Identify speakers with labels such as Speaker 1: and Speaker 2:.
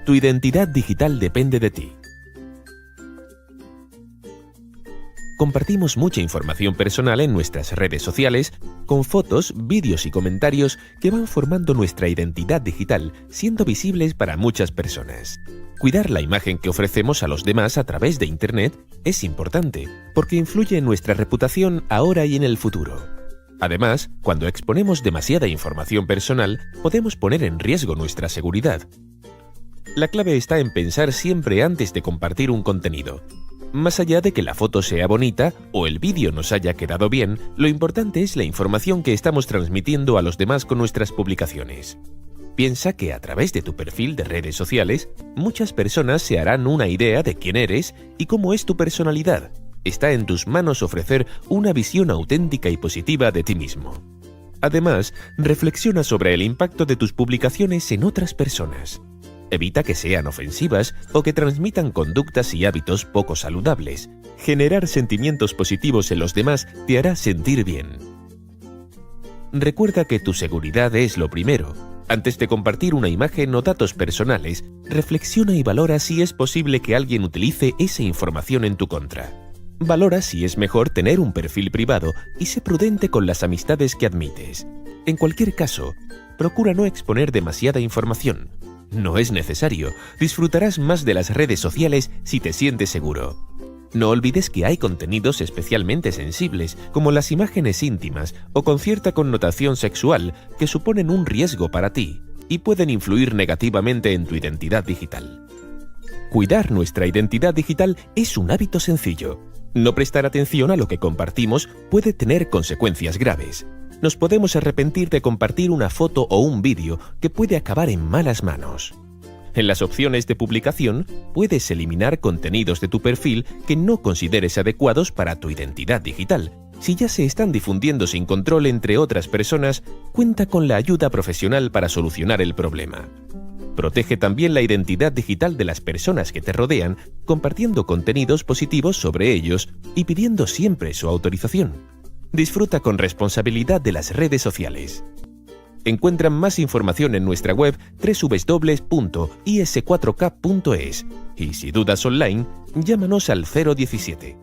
Speaker 1: Tu identidad digital depende de ti. Compartimos mucha información personal en nuestras redes sociales, con fotos, vídeos y comentarios que van formando nuestra identidad digital, siendo visibles para muchas personas. Cuidar la imagen que ofrecemos a los demás a través de Internet es importante, porque influye en nuestra reputación ahora y en el futuro. Además, cuando exponemos demasiada información personal, podemos poner en riesgo nuestra seguridad. La clave está en pensar siempre antes de compartir un contenido. Más allá de que la foto sea bonita o el vídeo nos haya quedado bien, lo importante es la información que estamos transmitiendo a los demás con nuestras publicaciones. Piensa que a través de tu perfil de redes sociales, muchas personas se harán una idea de quién eres y cómo es tu personalidad. Está en tus manos ofrecer una visión auténtica y positiva de ti mismo. Además, reflexiona sobre el impacto de tus publicaciones en otras personas. Evita que sean ofensivas o que transmitan conductas y hábitos poco saludables. Generar sentimientos positivos en los demás te hará sentir bien. Recuerda que tu seguridad es lo primero. Antes de compartir una imagen o datos personales, reflexiona y valora si es posible que alguien utilice esa información en tu contra. Valora si es mejor tener un perfil privado y sé prudente con las amistades que admites. En cualquier caso, procura no exponer demasiada información. No es necesario, disfrutarás más de las redes sociales si te sientes seguro. No olvides que hay contenidos especialmente sensibles, como las imágenes íntimas o con cierta connotación sexual, que suponen un riesgo para ti y pueden influir negativamente en tu identidad digital. Cuidar nuestra identidad digital es un hábito sencillo. No prestar atención a lo que compartimos puede tener consecuencias graves. Nos podemos arrepentir de compartir una foto o un vídeo que puede acabar en malas manos. En las opciones de publicación, puedes eliminar contenidos de tu perfil que no consideres adecuados para tu identidad digital. Si ya se están difundiendo sin control entre otras personas, cuenta con la ayuda profesional para solucionar el problema. Protege también la identidad digital de las personas que te rodean, compartiendo contenidos positivos sobre ellos y pidiendo siempre su autorización. Disfruta con responsabilidad de las redes sociales. Encuentran más información en nuestra web www.is4k.es y si dudas online, llámanos al 017.